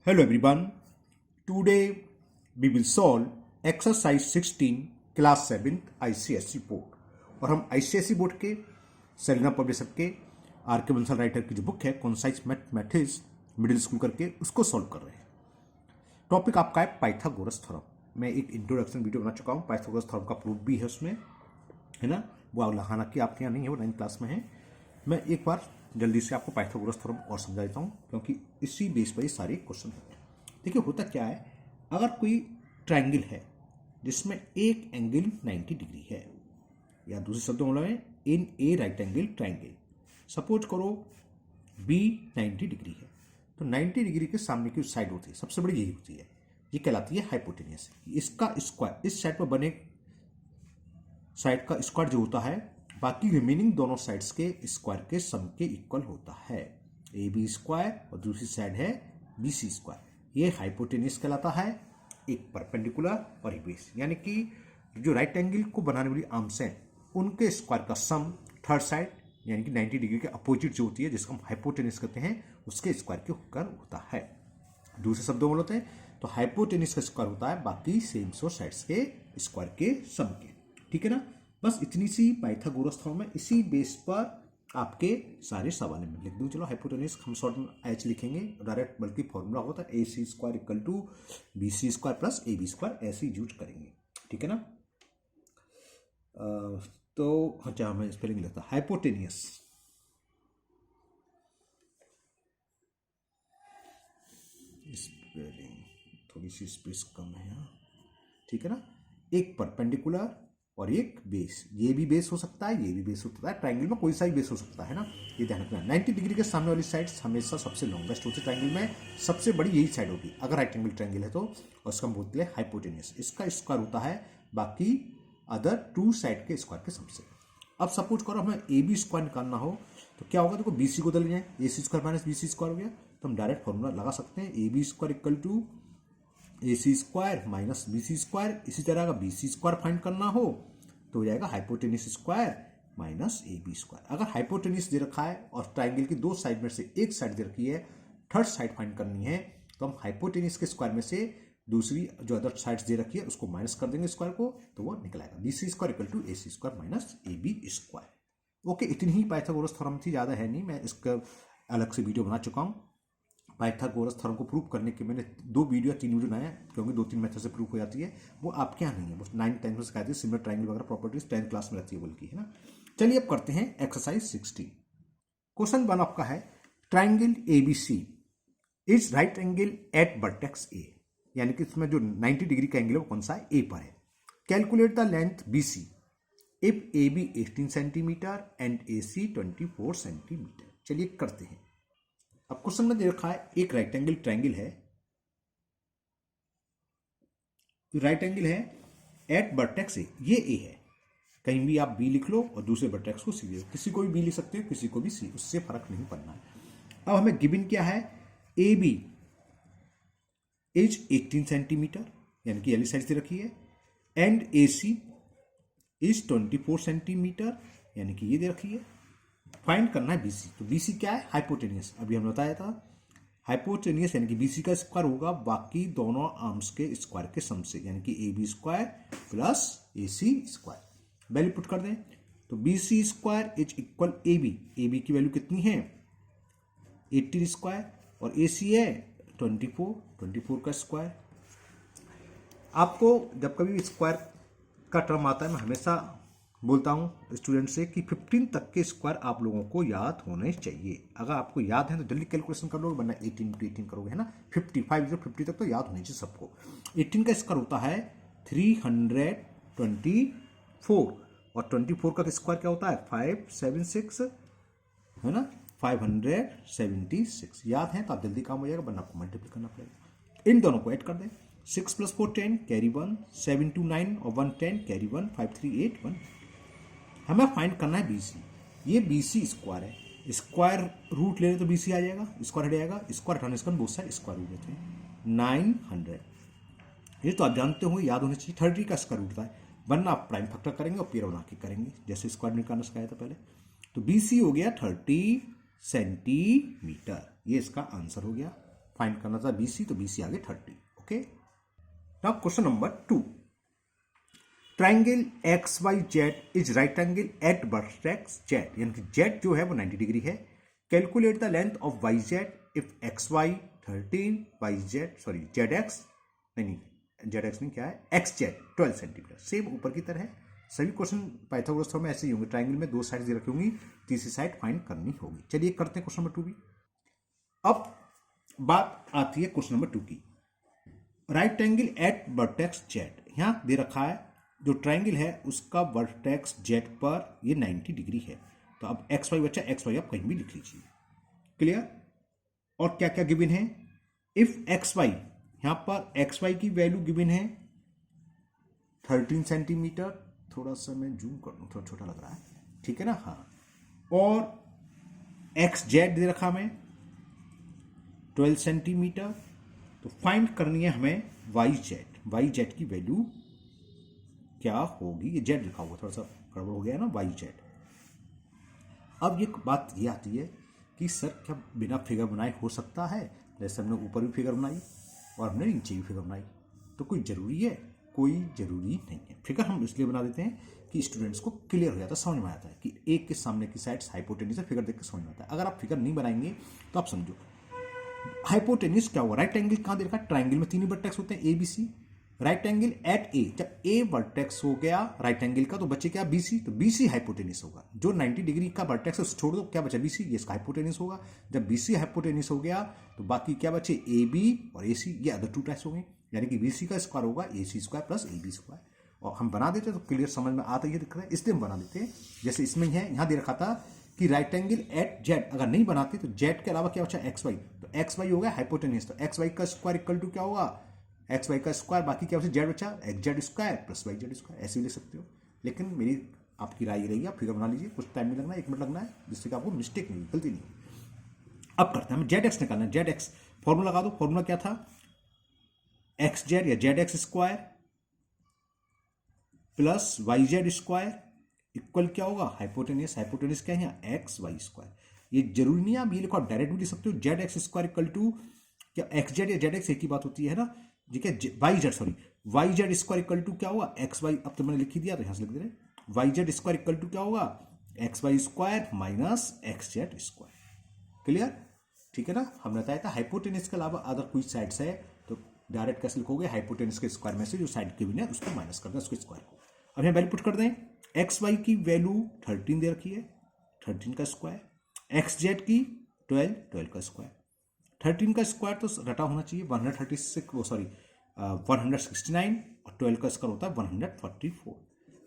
Hello everyone. Today we will solve exercise 16 class 7th ICSE board. और हम ICSE board के Selina publisher के are के Bansal writer की जो बुक है कॉन्साइज मैथमेटिक्स मिडिल स्कूल करके उसको सॉल्व कर रहे हैं। टॉपिक आपका है पाइथागोरस थ्योरम। मैं एक इंट्रोडक्शन वीडियो बना चुका हूँ, पाइथागोरस थ्योरम का प्रूफ भी है उसमें, है ना। वो हालांकि आपके यहाँ नहीं है, वो 9th क्लास में है। मैं एक बार जल्दी से आपको पाइथागोरस थ्योरम और समझा देता हूँ क्योंकि इसी बेस पर ये सारे क्वेश्चन हैं। देखिए होता क्या है, अगर कोई ट्रायंगल है जिसमें एक एंगल 90 डिग्री है, या दूसरे शब्दों में इन ए राइट एंगल ट्रायंगल, सपोज करो बी 90 डिग्री है, तो 90 डिग्री के सामने की साइड होती है, सबसे बड़ी यही होती है, ये कहलाती है हाइपोटेनियस। इसका स्क्वायर इस साइड पर बने साइड का स्क्वायर जो होता है बाकी रिमेनिंग दोनों साइड्स के स्क्वायर के सम के इक्वल होता है। ए बी स्क्वायर और दूसरी साइड है बी सी स्क्वायर, ये हाइपोटेनियस कहलाता है। एक परपेंडिकुलर और एक बेस, यानी कि जो राइट एंगल को बनाने वाली आर्म्स हैं उनके स्क्वायर का सम थर्ड साइड यानी कि 90 डिग्री के अपोजिट जो होती है जिसको हम हाइपोटेनियस कहते हैं उसके स्क्वायर के होकर होता है। दूसरे शब्दों में बोलते हैं तो हाइपोटेनियस का स्क्वायर होता है बाकी सेम सो साइड्स के स्क्वायर के सम के। ठीक है ना। बस इतनी सी पाइथागोरस थ्योरम में इसी बेस पर आपके सारे सवाल में लिख दूं। चलो हाइपोटेनियस हम शॉर्ट में एच लिखेंगे डायरेक्ट, बल्कि फॉर्मूला होता है A C square equal to B C square plus A B square, ऐसे यूज करेंगे। ठीक है ना। तो अच्छा मैं स्पेलिंग लिखता हाइपोटेनियस, स्पेलिंग थोड़ी सी स्पेस कम है यहाँ। ठीक है ना। एक परपेंडिकुलर और एक बेस, ये भी बेस हो सकता है, ये भी बेस हो सकता है, ट्रायंगल में कोई सा भी बेस हो सकता है ना, ये ध्यान रखना। 90 डिग्री के सामने वाली साइड हमेशा सबसे लॉन्गेस्ट होती है, ट्रायंगल में सबसे बड़ी यही साइड होगी अगर राइट एंगल ट्रायंगल है तो, और इसका हम बोलते हैं हाइपोटेनियस। इसका स्क्वायर होता है बाकी अदर टू साइड के स्क्वायर के सम से। अब सपोज करो हमें ए बी स्क्वायर निकालना हो तो क्या होगा, देखो बी सी को बदल जाए, A C square minus B C square हो गया, तो हम डायरेक्ट फॉर्मूला लगा सकते हैं A B square equal to A C square minus B C square. इसी तरह का बी सी स्क्वायर फाइंड करना हो तो हो जाएगा hypotenuse square minus A B square. अगर हाइपोटेनियस दे रखा है और ट्राइंगल की दो साइड में से एक साइड दे रखी है, थर्ड साइड फाइंड करनी है, तो हम हाइपोटेनियस के स्क्वायर में से दूसरी जो अदर साइड्स दे रखी है उसको माइनस कर देंगे स्क्वायर को, तो वो निकल आएगा B C square equal to A C square minus A B square. Okay, इतनी ही पाइथागोरस थ्योरम थी, ज़्यादा है नहीं। मैं इसका अलग से वीडियो बना चुका हूँ। पाइथागोरस थ्योरम को प्रूव करने के मैंने 2 वीडियो 3 वीडियो बनाए हैं क्योंकि 2-3 मेथड से प्रूव हो जाती है। वो आपके यहाँ नहीं है, वो 9th-10th में सिखाती है, सिमिलर ट्रायंगल वगैरह प्रॉपर्टीज 10th क्लास में रहती है बल्कि, है ना। चलिए अब करते हैं एक्सरसाइज 16। क्वेश्चन 1 आपका है triangle ABC is right angle eight vertex ए, यानी कि इसमें जो 90 डिग्री का एंगल है वो कौन सा है, ए पर है। Calculate the length BC if AB 18 centimetre and AC 24 centimetre. चलिए करते हैं। अब क्वेश्चन में दे रखा है एक राइट एंगल ट्रायंगल है, राइट एंगल है एट वर्टेक्स ए, ये ए है, कहीं भी आप बी लिख लो और दूसरे वर्टेक्स को सी लिख लो, किसी को भी बी लिख सकते हो किसी को भी सी, उससे फर्क नहीं पड़ना है। अब हमें गिवन क्या है, ए बी इज 18 सेंटीमीटर यानी कि एल साइड से रखी है, and A C is 24 centimetre यानी कि ये दे रखी है। फाइंड करना है बीसी, तो बीसी क्या है, हाइपोटेनियस। अभी हमने बताया था हाइपोटेनियस यानी कि बीसी का स्क्वायर होगा बाकी दोनों आर्म्स के स्क्वायर के सम से, यानी कि A B square plus A C square. Value put कर दें तो B C square is equal A B की वैल्यू कितनी है 18 स्क्वायर और ए सी है 24 का स्क्वायर। आपको जब कभी स्क्वायर का टर्म आता है मैं हमेशा बोलता हूं स्टूडेंट से कि 15 तक के स्क्वायर आप लोगों को याद होने चाहिए। अगर आपको याद है तो जल्दी कैलकुलेशन कर लोगे, वरना 18 × 18 करोगे, है ना। 50 तक तो याद होनी चाहिए सबको। 18 का स्क्वायर होता है 324 और 24 का स्क्वायर क्या होता है 576, है ना, 576। याद है तो आप जल्दी काम हो जाएगा, वरना आपको मल्टीप्लाई करना पड़ेगा। इन दोनों को ऐड कर दें, 6 + 4 10 कैरी 1, 7 2 9 और 1 10 कैरी 1, 5 3 8 1। हमें फाइंड करना है BC। ये BC स्क्वायर है, स्क्वायर रूट ले रहे तो BC आ जाएगा, स्क्वायर हट जाएगा, स्क्वायर हटाने से बहुत सारे स्क्वायर रूट लेते हैं 900। ये तो आप जानते होंगे, याद होने चाहिए। 30 का स्क्वायर रूट होता है, वरना आप प्राइम फैक्टर करेंगे और पेयर बना के करेंगे जैसे स्क्वायर निकालना सिखाया था पहले। तो BC हो गया 30 सेंटीमीटर, ये इसका आंसर हो गया। फाइंड करना था BC, तो BC आगे 30. Okay, now question number 2. Triangle XYZ is right angle eight vertex Z, यानी कि Z जो है वो 90 डिग्री है. Calculate the length of YZ if XY 13, ZX नहीं, ZX नहीं, क्या है, XZ 12 सेंटीमीटर. सेम ऊपर की तरह है. सभी क्वेश्चन पाइथागोरस थ्योरम में ऐसे ही होंगे. ट्राइंगल में 2 साइड दे रखी होंगी, तीसरी साइड फाइंड करनी होगी. चलिए करते हैं क्वेश्चन नंबर 2 भी. अब बात आती है क्वेश्चन नंबर 2 की. Right angle eight vertex Z, यहां दे रखा है जो ट्राइंगल है उसका वर्टेक्स Z पर ये 90 डिग्री है. तो अब XY बच्चा, XY आप कहीं भी लिख लीजिए. क्लियर. और क्या क्या गिवन है. इफ XY, यहां पर XY की वैल्यू गिवन है 13 सेंटीमीटर. थोड़ा सा मैं जूम कर दूं, थोड़ा छोटा लग रहा है, ठीक है ना. हाँ, और XZ दे रखा हमें 12 सेंटीमीटर. तो फाइंड करनी है हमें YZ की वैल्यू क्या होगी. ये Z लिखा हुआ, थोड़ा सा गड़बड़ हो गया ना, YZ. अब ये बात ये आती है कि सर क्या बिना फिगर बनाए हो सकता है. जैसे हमने ऊपर भी फिगर बनाई और हमने नीचे भी फिगर बनाई, तो कोई ज़रूरी है, कोई ज़रूरी नहीं है. फिगर हम इसलिए बना देते हैं कि स्टूडेंट्स को क्लियर हो जाता है, समझ में आता है कि एक के सामने की साइड हाइपोटेन्यूज है. फिगर देख के समझ में आता है. अगर आप फिगर नहीं बनाएंगे तो आप समझो हाइपोटेन्यूज क्या हुआ. राइट एंगल कहाँ दे रखा है. ट्राइंगल में 3 वर्टेक्स होते हैं, ABC. Right angle at A, जब A वर्टेक्स हो गया राइट एंगल का, तो बचे क्या, BC. तो BC हाइपोटेन्यूज होगा. जो 90 डिग्री का वर्टेक्स है उसे छोड़ दो, क्या बचा, BC. ये इसका हाइपोटेन्यूज होगा. जब BC हाइपोटेन्यूज हो गया तो बाकी क्या बचे, AB और AC. ये अदर 2 टाइप्स हो गए, यानी कि BC का स्क्वायर होगा AC square plus AB square. और हम बना देते तो क्लियर समझ में आता, ये दिख रहा है, इसलिए हम बना देते हैं. जैसे इसमें है, यहां दे रखा था कि राइट एंगल एट Z, अगर नहीं बनाते तो Z के अलावा क्या बचा, XY. तो XY हो गया हाइपोटेन्यूज. तो XY का स्क्वायर इक्वल टू क्या होगा, XY का स्क्वायर, बाकी क्या बचा, Z बचा, XZ square plus YZ square. ऐसे भी ले सकते हो, लेकिन मेरी आपकी राय रहेगी आप फिगर बना लीजिए. कुछ टाइम नहीं लगना है, 1 मिनट लगना है, जिससे कि आपको मिस्टेक नहीं, गलती नहीं. अब करते हैं, हमें ZX निकालना है. ZX फॉर्मूला लगा दो. फॉर्मूला क्या था, XZ या ZX square plus YZ square equal क्या होगा, हाइपोटेन्यूज. हाइपोटेन्यूज क्या है, XY स्क्वायर. ये जरूरी नहीं है आप ये लिखो, आप डायरेक्ट भी लिख सकते हो. ZX स्क्वायर इक्वल टू क्या, XZ या ZX एक ही बात होती है ना, ठीक है. YZ स्क्वायर इक्वल टू क्या होगा, XY. अब तो मैंने लिख ही दिया, तो यहां से लिख दे रहे. YZ स्क्वायर इक्वल टू क्या होगा, XY square minus XZ square. Clear, ठीक है ना. हमने बताया था हाइपोटेन्यूज के अलावा अदर कोई साइड्स है तो डायरेक्ट कैसे लिखोगे, हाइपोटेन्यूज के स्क्वायर में से जो साइड के भी है उसको माइनस कर दें, उसके स्क्वायर को. अब यहाँ वैल्यू पुट कर दें. XY की वैल्यू 13 दे रखी है, 13 का स्क्वायर. XZ की 12 का स्क्वायर. 13 का स्क्वायर तो रटा होना चाहिए, 169, और 12 का स्क्वायर होता है 144.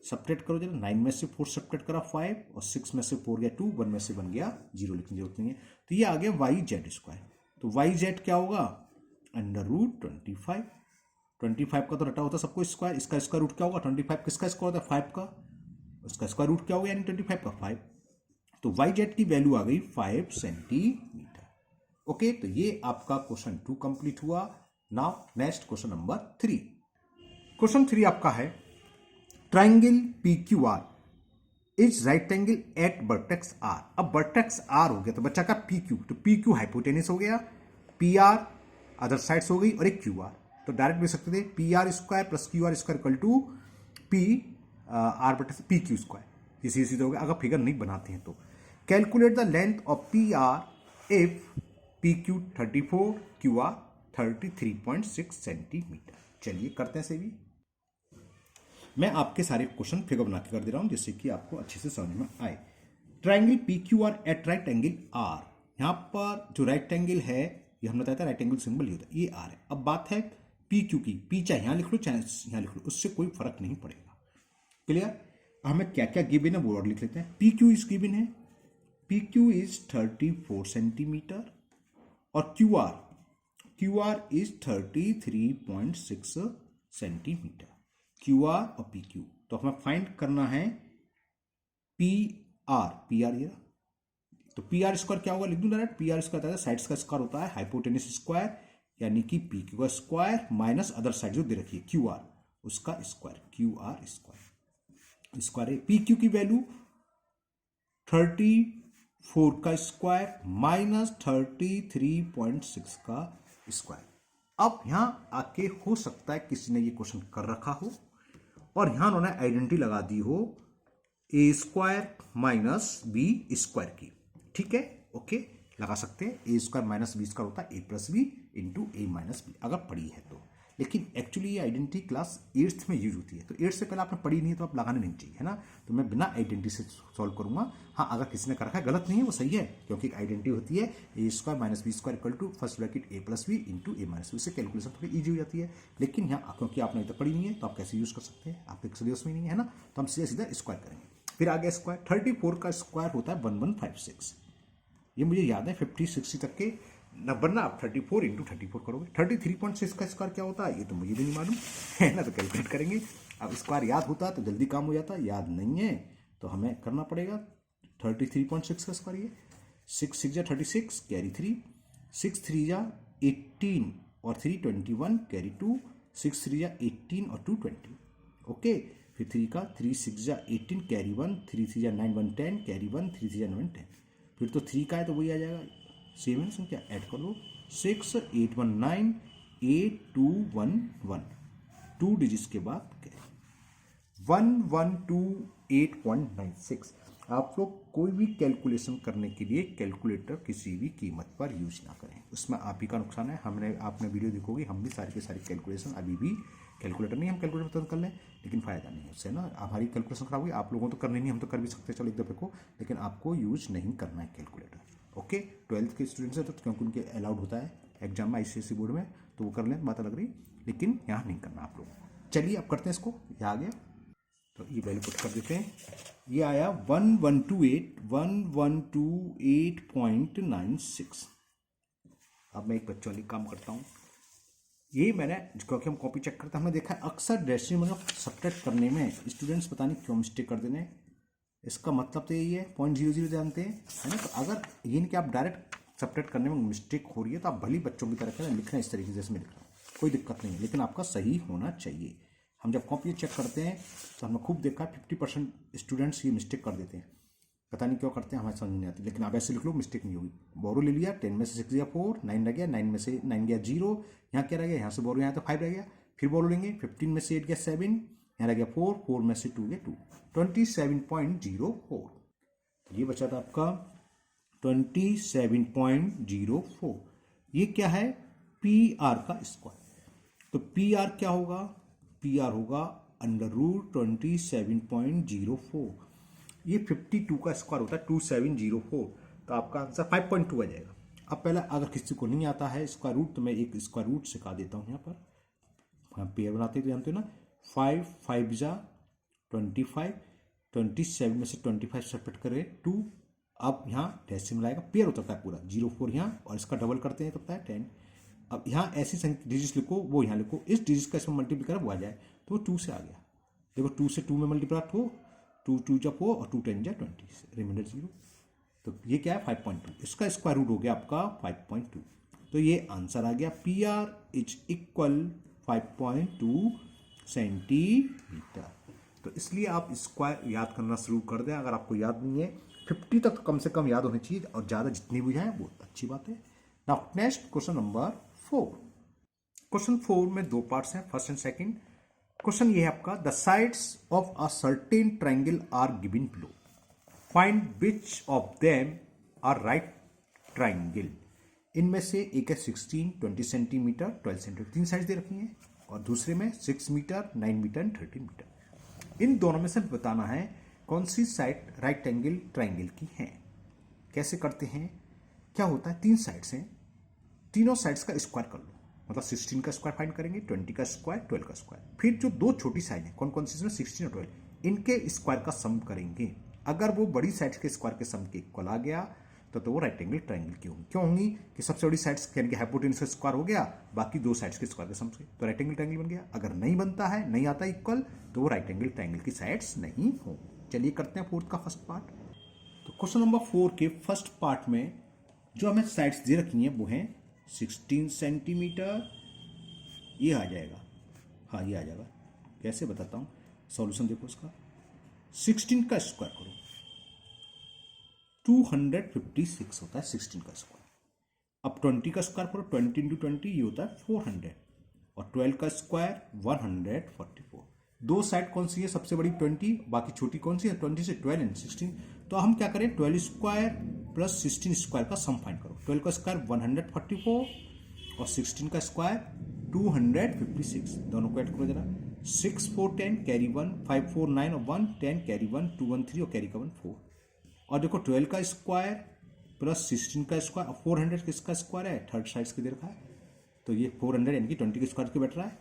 सब्ट्रैक्ट करो जरा, 9 में से 4 सब्ट्रैक्ट करा 5, और 6 में से 4 गया 2, 1 में से बन गया 0, लिखने की जरूरत नहीं है. तो ये आ गया YZ स्क्वायर. तो YZ क्या होगा, √25. 25 का तो रटा होता है सबको स्क्वायर. इसका स्क्वायर रूट क्या होगा, 25 किसका स्क्वायर होता है, 5 का. उसका स्क्वायर रूट क्या होगा, यानी 25 का 5. तो YZ की वैल्यू आ गई 5 सेंटीमीटर. ओके, तो ये आपका क्वेश्चन 2 कंप्लीट हुआ. Now next question number 3. Question 3 आपका है, triangle PQR is right angle eight vertex R. अब वर्टेक्स R हो गया तो बच्चा का PQ. तो PQ हाइपोटेन्यूज हो गया, PR अदर साइड्स हो गई, और एक QR. तो डायरेक्ट भी सकते थे PR square plus QR square equal to PR बटे PQ स्क्वायर. ये सीधे हो गया अगर फिगर नहीं बनाते हैं तो. Calculate the length of PR if PQ 34, QR 33.6 centimetre. चलिए करते हैं से भी. मैं आपके सारे क्वेश्चन फिगर बना के कर दे रहा हूं जिससे कि आपको अच्छे से समझ में आए. Triangle PQR at right angle R. यहां पर जो राइट एंगल है, ये हमने बताया था राइट एंगल सिंबल ये होता है, ये R है. अब बात है PQ की. P चाहे यहां लिख लो चाहे यहां लिख लो, उससे कोई फर्क नहीं पड़ेगा. क्लियर. हमें क्या क्या गिवन है वो और लिख लेते हैं. PQ इज गिवन है, PQ इज 34 सेंटीमीटर, और QR इज 33.6 सेंटीमीटर. QR और PQ. तो हमें फाइंड करना है PR ये. तो PR स्क्वायर क्या होगा, लिख दूं डायरेक्ट. PR स्क्वायर आता है साइड्स का स्क्वायर होता है, हाइपोटेन्यूज स्क्वायर, यानी कि PQ का स्क्वायर माइनस अदर साइड जो दे रखी है QR, उसका स्क्वायर. QR स्क्वायर है. PQ की वैल्यू 34 का स्क्वायर माइनस 33.6 का स्क्वायर। अब यहाँ आके हो सकता है किसी ने ये क्वेश्चन कर रखा हो और यहाँ उन्होंने आइडेंटिटी लगा दी हो ए स्क्वायर माइनस बी स्क्वायर की। ठीक है, ओके, लगा सकते हैं। ए स्क्वायर माइनस बी स्क्वायर होता है ए plus B into A minus B, अगर पढ़ी है तो। लेकिन एक्चुअली ये आइडेंटिटी क्लास 8th में यूज होती है, तो 8th से पहले आपने पढ़ी नहीं है तो आप लगाने नहीं चाहिए, है ना। तो मैं बिना आइडेंटिटी से सॉल्व करूंगा। हाँ, अगर किसी ने कर रखा है, गलत नहीं है, वो सही है, क्योंकि एक आइडेंटिटी होती है A square minus B square equal to first bracket A plus B into A minus B. इससे कैलकुलेशन थोड़ी ईजी हो जाती है। लेकिन यहाँ क्योंकि आपने इतना पढ़ी नहीं है तो आप कैसे यूज कर सकते हैं, आपके सिलेबस में नहीं है ना, तो हम सीधा सीधा स्क्वायर करेंगे। फिर आगे स्क्वायर 34 का स्क्वायर होता है 1156। ये मुझे याद है 50 60 तक के नंबर ना, आप 34 इंटू 34 करोगे। 33.6 का स्क्वायर क्या होता है ये तो मुझे भी नहीं मालूम, है ना, तो कैलकुलेट करेंगे। अब स्क्वायर याद होता तो जल्दी काम हो जाता, याद नहीं है तो हमें करना पड़ेगा। 33.6 का स्क्वायर ये 6 6 जा 36 कैरी 3, 6 3 जा 18 और 3 21 कैरी 2, 6 3 जा 18 और 2 20। ओके, फिर 3 का 3 6 जा 18 कैरी 1, 3 3 जा 9 1 10 कैरी 1, 3 3 जा 9 10। फिर तो 3 का है तो वही आ जाएगा, सेम है संख्या, ऐड कर लो 6 8 1 9 8 2 1 1, 2 डिजिट्स के बाद 1128.96। आप लोग कोई भी कैलकुलेशन करने के लिए कैलकुलेटर किसी भी कीमत पर यूज ना करें, उसमें आप ही का नुकसान है। आपने वीडियो देखोगे, हम भी सारी की सारी कैलकुलेशन अभी भी कैलकुलेटर नहीं, हम कैलकुलेटर तुरंत कर लें, लेकिन फायदा नहीं है उससे ना, हमारी कैलकुलेशन खराब हुई। आप लोगों तो करनी नहीं, हम तो कर भी सकते हैं चलो एक दफे को, लेकिन आपको यूज नहीं करना है कैलकुलेटर। ओके, 12th के स्टूडेंट्स हैं तो क्योंकि उनके अलाउड होता है एग्जाम में ICSE बोर्ड में, तो वो कर लें, बात अलग रही, लेकिन यहाँ नहीं करना आप लोगों को। चलिए अब करते हैं इसको, यह आ गया तो ये वैल्यू पुट कर देते हैं। ये आया 1128.96। अब मैं एक बच्चों वाली काम करता हूँ। ये मैंने, क्योंकि हम कॉपी चेक करते हैं, हमने देखा है अक्सर डेसिमल में सब्ट्रैक्ट करने में स्टूडेंट्स पता नहीं क्यों मिस्टेक कर देने। इसका मतलब तो यही है 0.00 जानते हैं, है ना। तो अगर ये नहीं कि आप डायरेक्ट सब्ट्रैक्ट करने में मिस्टेक हो रही है तो आप भली बच्चों की तरह करें, लिखना इस तरीके से जैसे मैं लिख रहा हूँ, कोई दिक्कत नहीं है, लेकिन आपका सही होना चाहिए। हम जब कॉपी चेक करते हैं तो हमने खूब देखा 50% स्टूडेंट्स ये मिस्टेक कर देते हैं, पता नहीं क्यों करते हैं, हमें समझ नहीं आती। लेकिन आप ऐसे लिख लो, मिस्टेक नहीं होगी। बोरो ले लिया, 10 में से 6 गया 4, 9 रह गया, 9 में से 9 गया 0, यहाँ क्या रह गया, यहाँ से बोरो यहाँ तो 5 रह गया। फिर बोरो लेंगे, 15 में से 8 गया 7, यहाँ रह गया 4, 4 में से 2 गया 2, 27.04। ये बचा था आपका 27.04। ये क्या है, PR का स्क्वायर। तो PR क्या होगा, PR होगा √27.04। ये 52 का स्क्वायर होता है 2704, तो आपका आंसर 5.2 आ जाएगा। अब पहले अगर किसी को नहीं आता है स्क्वायर रूट, तो मैं एक स्क्वायर रूट सिखा देता हूँ यहाँ पर। हम पेयर बनाते तो जानते हो ना, 5 5 जा 25, 27 में से 25 सब्ट्रैक्ट करें 2। अब यहाँ डेसिमल आएगा, पेयर होता है पूरा 04 यहाँ, और इसका डबल करते हैं तो होता है 10। अब यहाँ ऐसी डिजिट्स लिखो, वो यहाँ लिखो, इस डिजिट का इसमें मल्टीप्लाई वो आ जाए, तो 2 से आ गया। देखो 2 से 2 में मल्टीप्लाई हो, 2 2 जा 4 और 2 10 जा 20, रिमाइंडर 0। तो ये क्या है 5.2, इसका स्क्वायर रूट हो गया आपका 5.2। तो ये आंसर आ गया, PR इज इक्वल 5.2 सेंटीमीटर। तो इसलिए आप स्क्वायर याद करना शुरू कर दें। अगर आपको याद नहीं है, 50 तक तो कम से कम याद होनी चाहिए, और ज़्यादा जितनी भी है वो अच्छी बात है। Now next question number 4। Question 4 में 2 पार्ट्स हैं, फर्स्ट एंड सेकंड। क्वेश्चन ये है आपका, the sides of a certain triangle are given below, find which of them are right triangle. इनमें से एक है 16, 20 सेंटीमीटर, 12 सेंटीमीटर, 3 साइड्स दे रखी हैं, और दूसरे में 6 मीटर, 9 मीटर एंड 13 मीटर। इन दोनों में से बताना है कौन सी साइड राइट एंगल ट्राइंगल की है। कैसे करते हैं, क्या होता है, 3 साइड्स हैं, तीनों साइड्स का स्क्वायर कर लो, मतलब 16 का स्क्वायर फाइंड करेंगे, 20 का स्क्वायर, 12 का स्क्वायर। फिर जो 2 छोटी साइड है, कौन कौन सी इसमें, 16 और 12, इनके स्क्वायर का सम करेंगे। अगर वो बड़ी साइड्स के स्क्वायर के सम के इक्वल आ गया तो वो राइट एंगल ट्राइंगल की होंगी। क्यों होंगी, कि सबसे बड़ी साइड्स यानी कि हाइपोटेन्यूज का स्क्वायर हो गया, बाकी 2 साइड्स के स्क्वायर के सम से, तो राइट एंगल ट्राइंगल बन गया। अगर नहीं बनता है, नहीं आता इक्वल, तो वो राइट एंगल ट्राइंगल की साइड्स नहीं हो। चलिए करते हैं 4th का फर्स्ट पार्ट। तो क्वेश्चन नंबर 4 के फर्स्ट पार्ट में जो हमें साइड्स दे रखी हैं वो हैं 16 सेंटीमीटर, ये आ जाएगा, हाँ ये आ जाएगा। कैसे बताता हूँ, सॉल्यूशन देखो इसका। 16 का स्क्वायर करो, 256 होता है 16 का स्क्वायर। अब 20 का स्क्वायर करो, 20 इंटू 20 ये होता है 400, और 12 का स्क्वायर 144। दो साइड कौन सी है सबसे बड़ी 20, बाकी छोटी कौन सी है 20 से 12 एंड 16। तो हम क्या करें 12 स्क्वायर प्लस 16 स्क्वायर का सम फाइंड करो। 12 का स्क्वायर 144 और 16 का स्क्वायर 256, दोनों को ऐड करो जरा। 6 4 10 कैरी 1, 5 4 9 और 1 10 कैरी 1 2 1 3 और कैरी का 1 4। और देखो 12 का स्क्वायर प्लस 16 का स्क्वायर, 400 किसका स्क्वायर है थर्ड साइड के दे रखा है, तो ये 400 यानी कि 20 के स्क्वायर के बैठ रहा है।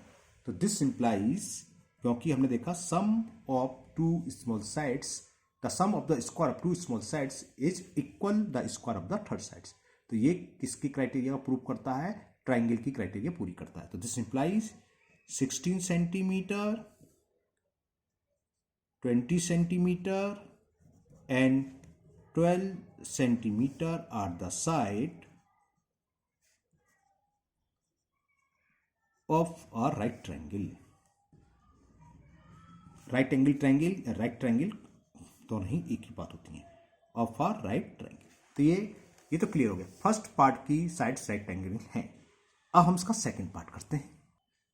तो दिस इंप्लाइज, क्योंकि हमने देखा sum of two small sides, the sum of the square of two small sides is equal the square of the third sides. तो ये किसकी क्राइटेरिया को प्रूव करता है, ट्राइंगल की क्राइटेरिया पूरी करता है। तो this implies 16 centimetre, 20 centimetre and 12 centimetre are the side of a right triangle. Right angle triangle या राइट ट्राइंगल दोनों ही एक ही बात होती है, ऑफ अ राइट ट्राइंगल। तो ये तो क्लियर हो गया, फर्स्ट पार्ट की साइड्स राइट एंगल हैं। अब हम इसका सेकंड पार्ट करते हैं।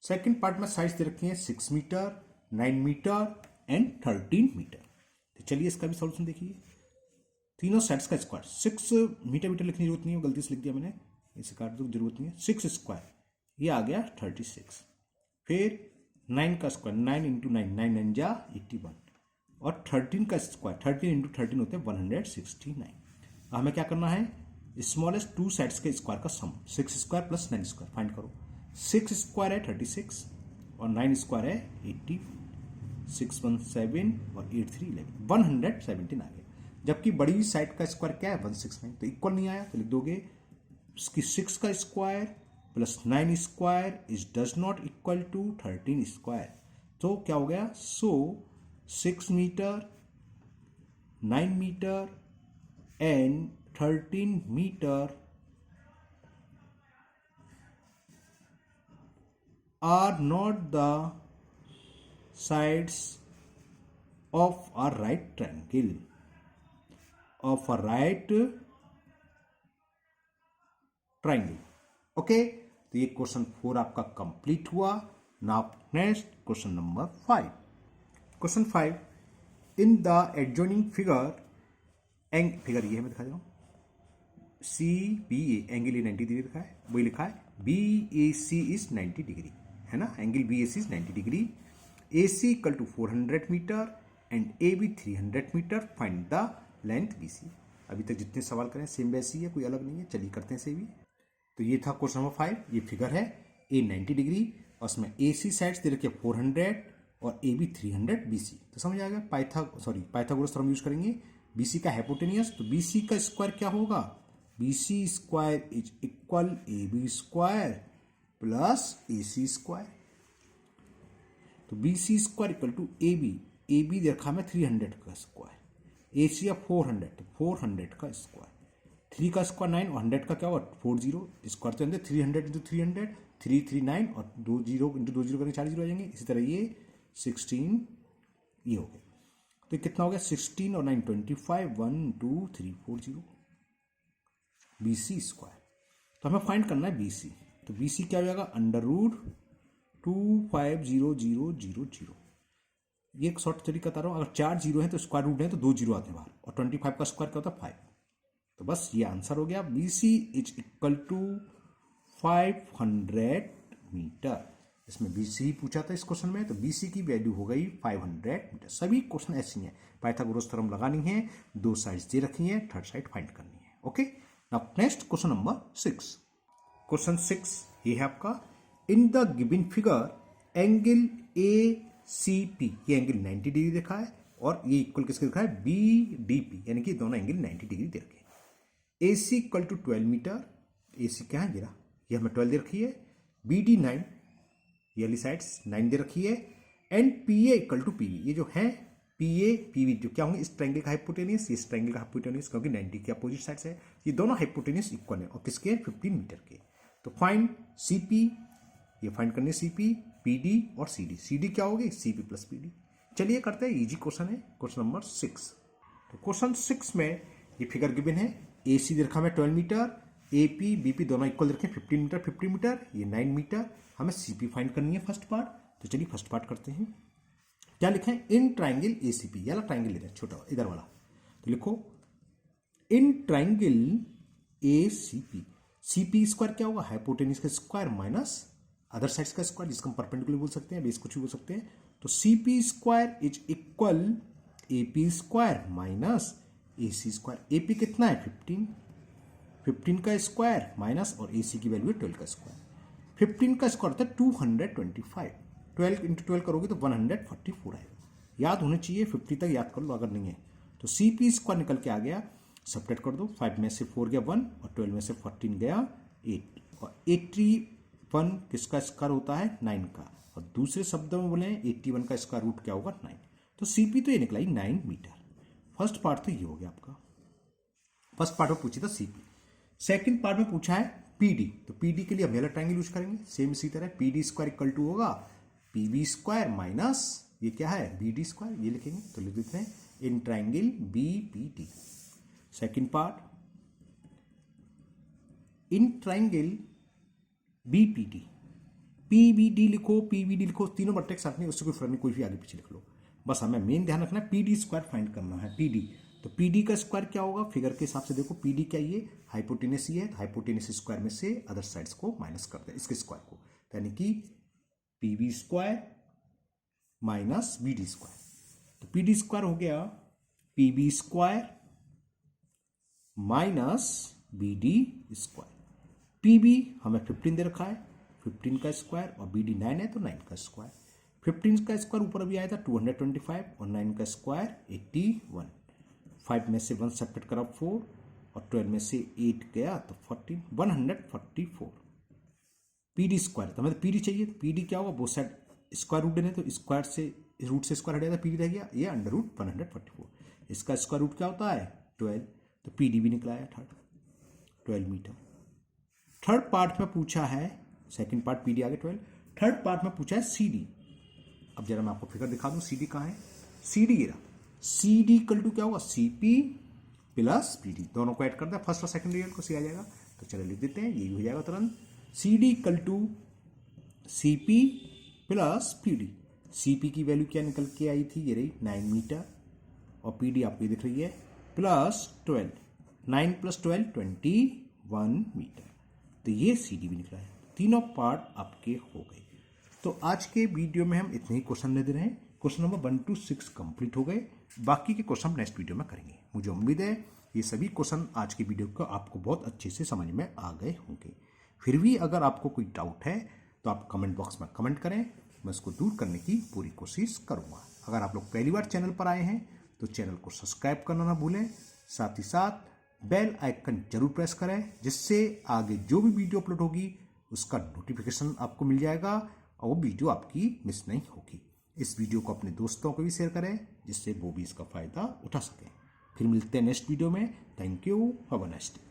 सेकंड पार्ट में साइड्स दे रखी हैं 6 मीटर, 9 मीटर एंड 13 मीटर। तो चलिए इसका भी सॉल्यूशन देखिए। तीनों साइड्स का स्क्वायर, 6 मीटर लिखने की जरूरत नहीं है, गलती से लिख दिया मैंने, इसे काट दो, जरूरत नहीं है। 6 स्क्वायर ये आ गया 36, फिर 9 का स्क्वायर 9 इंटू 9 9 9 जा 81, और 13 का स्क्वायर 13 इंटू 13 होते हैं 169। हमें क्या करना है, स्मॉलेस्ट टू साइड्स के स्क्वायर का सम, 6 स्क्वायर प्लस 9 स्क्वायर फाइंड करो। 6 स्क्वायर है 36 और 9 स्क्वायर है 80, 6 1 7 और 8 3 11, 117 आ गया। जबकि बड़ी साइड का स्क्वायर क्या है 169, तो इक्वल नहीं आया, तो लिख दोगे इसकी 6 का square plus 9 square is does not equal to 13 square. तो क्या हो गया, so 6 metre, 9 metre and 13 metre are not the sides of a right triangle, of a right triangle। Okay, तो ये क्वेश्चन 4 आपका कंप्लीट हुआ। Now next question number 5। Question 5, in the adjoining figure, figure ये है मैं दिखा रहा हूँ, CBA एंगल ए 90 डिग्री लिखा है, वही लिखा है BAC इज 90 डिग्री, है ना, angle BAC is 90 degree. AC equal to 400 metre and AB 300 metre, find the length BC। अभी तक जितने सवाल करें सेम वैसी है, कोई अलग नहीं है। चलिए करते हैं से भी। तो ये था क्वेश्चन नंबर 5, ये फिगर है A 90 डिग्री और उसमें AC साइड्स दे रखी है 400 और AB 300 BC। तो समझ आ गया, पाइथागोरस थ्योरम यूज करेंगे। BC का हाइपोटेनियस, तो BC का स्क्वायर क्या होगा, BC square is equal AB square plus AC square. तो BC square equal to AB दे रखा है 300 का स्क्वायर, AC है 400, तो 400 का स्क्वायर, 3 का स्क्वायर 9 और 100 का क्या होगा 40, स्क्वायर तो अंदर 300 इंटू 300 339 और 2 जीरो इंटू 2 जीरो करेंगे 4 जीरो आ जाएंगे। इसी तरह ये 16 ये हो गया, तो कितना हो गया 16 और 9 25, 1 2 3 4 0 BC स्क्वायर। तो हमें फाइंड करना है BC, तो BC क्या हो जाएगा अंडर रूट 250,000। ये एक शॉर्ट तरीका बता रहा हूँ, अगर 4 जीरो है तो स्क्वायर रूट है तो 2 जीरो आते हैं बाहर, और 25 का स्क्वायर क्या होता है 5। तो बस ये आंसर हो गया, BC is equal to 500 metre. इसमें BC ही पूछा था इस क्वेश्चन में, तो BC की वैल्यू हो गई 500 मीटर। सभी क्वेश्चन ऐसी हैं, पाइथागोरस थ्योरम लगानी है, दो साइड्स दे रखी हैं, थर्ड साइड फाइंड करनी है। Okay, now next question number 6। Question 6 ये है आपका, in the given figure angle ACP, ये एंगल 90 डिग्री देखा है और ये इक्वल किसके देखा है BDP, यानी कि दोनों एंगल 90 डिग्री दे रखे हैं। AC equal to 12 metre, AC क्या है ये हमें 12 दे रखी है, BD 9, ये वाली साइड्स 9 दे रखी है, and PA equal to PB, ये जो है PA PB जो क्या होंगे इस ट्रायंगल का हाइपोटेनियस, इस ट्रायंगल का हाइपोटेनियस, क्योंकि 90 के अपोजिट साइड्स है, ये दोनों हाइपोटेनियस इक्वल है और किसके 15 मीटर के। तो फाइंड CP, ये फाइंड करने CP, PD और CD क्या होगी CP प्लस PD। चलिए करते हैं, इजी क्वेश्चन है, क्वेश्चन नंबर 6। तो क्वेश्चन 6 में ये फिगर गिवन है, AC दे रखा है 12 मीटर, AP BP दोनों इक्वल रखें, 15 मीटर, ये 9 मीटर। हमें CP फाइंड करनी है फर्स्ट पार्ट, तो चलिए फर्स्ट पार्ट करते हैं। क्या लिखा है? इन ट्राइंगल ACP, ये वाला ट्राइंगल लेना है छोटा इधर वाला, तो लिखो in triangle ACP, CP square क्या होगा? हाइपोटेन्यूज का स्क्वायर माइनस अदर साइड्स का स्क्वायर, जिसको हम परपेंडिकुलर बोल सकते हैं, बेस कुछ भी बोल सकते हैं। तो CP square is equal AP square minus AC square. AP कितना है? 15 का स्क्वायर माइनस, और AC की वैल्यू है 12 का स्क्वायर। 15 का स्क्वायर होता है 225, 12 इंटू 12 करोगे तो 144 आएगा। याद होने चाहिए, 50 तक याद कर लो अगर नहीं है तो। CP स्क्वायर निकल के आ गया, सब्ट्रैक्ट कर दो, 5 में से 4 गया 1, और 12 में से 14 गया 8, और 81 किसका स्क्वायर होता है? 9 का। और दूसरे शब्दों में बोले 81 का स्क्वायर रूट क्या होगा? 9। तो CP तो ये निकला ही 9 मीटर। फर्स्ट पार्ट तो ये हो गया आपका। फर्स्ट पार्ट में पूछी था CP। सेकंड पार्ट में पूछा है PD, तो PD के लिए हम ये ट्राइंगल यूज करेंगे सेम इसी तरह। PD स्क्वायर इक्वल टू होगा PB स्क्वायर माइनस ये क्या है? BD स्क्वायर, ये लिखेंगे तो लिख देते हैं in triangle BPD। Second part in triangle BPD, PBD लिखो, PBD लिखो, तीनों बट्टे साथ में, उससे कोई फर्क नहीं, कोई भी आगे पीछे लिख लो, बस हमें मेन ध्यान रखना है PD स्क्वायर फाइंड करना है। PD, तो PD का स्क्वायर क्या होगा? फिगर के हिसाब से देखो, PD क्या ये हाइपोटेनस ही है, तो हाइपोटेनस स्क्वायर में से अदर साइड्स को माइनस कर दे, इसके स्क्वायर को, यानी कि PB square minus BD square. तो PD स्क्वायर हो गया PB square minus BD square. PB हमें 15 दे रखा है, 15 का स्क्वायर, और BD 9 है तो 9 का स्क्वायर। 15 का स्क्वायर ऊपर अभी आया था 225, और 9 का स्क्वायर 81। 5 में से 1 सब्ट्रैक्ट करा 4, और 12 में से 8 गया तो 14, 144। PD स्क्वायर, तो हमें PD चाहिए। PD क्या होगा? बोथ साइड स्क्वायर रूट देने, तो स्क्वायर से रूट से स्क्वायर हट गया, PD रह गया, ये अंडर रूट 144। इसका स्क्वायर रूट क्या होता है? 12, तो PD भी निकला है 12 मीटर। थर्ड पार्ट में पूछा है, सेकंड पार्ट PD आगे 12, थर्ड पार्ट में पूछा है CD। अब जरा मैं आपको फिगर दिखा दूं, CD कहाँ है? CD ये रहा। CD इक्वल टू क्या होगा? CP प्लस PD, दोनों को ऐड कर दे, फर्स्ट और सेकंड रिजल्ट को सी आ जाएगा, तो चलो लिख देते हैं, यही हो जाएगा तुरंत। CD equal to CP plus PD। CP की वैल्यू क्या निकल के आई थी? ये रही 9 मीटर, और PD आपको दिख रही है प्लस 12, 9 प्लस 12 21 मीटर। तो ये CD भी निकला है। तीनों पार्ट आपके हो गए। तो आज के वीडियो में हम इतने ही क्वेश्चन ले दे रहे हैं। क्वेश्चन नंबर 1 to 6 कंप्लीट हो गए, बाकी के क्वेश्चन नेक्स्ट वीडियो में करेंगे। मुझे उम्मीद है ये सभी क्वेश्चन आज की वीडियो को आपको बहुत अच्छे से समझ में आ गए होंगे। फिर भी अगर आपको कोई डाउट है तो आप कमेंट बॉक्स में कमेंट करें, मैं उसको दूर करने की पूरी कोशिश करूँगा। अगर आप लोग पहली बार चैनल पर आए हैं तो चैनल को सब्सक्राइब करना ना भूलें, साथ ही साथ बेल आइकन जरूर प्रेस करें, जिससे आगे जो भी वीडियो अपलोड होगी उसका नोटिफिकेशन आपको मिल जाएगा और वो वीडियो आपकी मिस नहीं होगी। इस वीडियो को अपने दोस्तों को भी शेयर करें, जिससे वो भी इसका फ़ायदा उठा सकें। फिर मिलते हैं नेक्स्ट वीडियो में। Thank you, have a nice day.